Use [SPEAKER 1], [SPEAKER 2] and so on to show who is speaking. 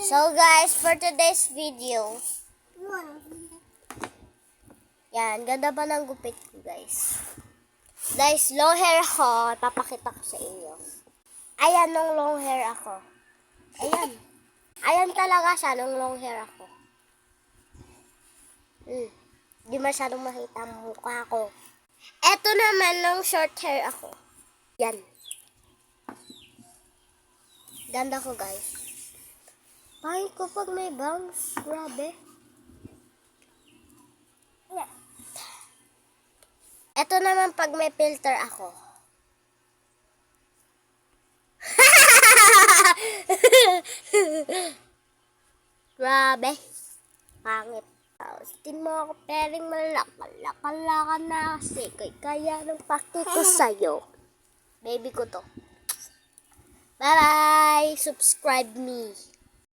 [SPEAKER 1] So guys, for today's video, yan, ganda ba ng gupit ko guys? Guys, long hair ako, papakita ko sa inyo. Ayan nung long hair ako. Ayan. Ayan talaga siya nung long hair ako. Di masyadong makita ang mukha ko. Eto naman nung short hair ako. Yan. Ganda ko guys. Pangit ko pag may bangs. Grabe. Eto naman pag may filter ako. Grabe. Pangit. Tin mo ako pering malakal-lakal na kasi kaya nung pakti ko sa'yo. Baby ko to. Bye-bye. Subscribe me.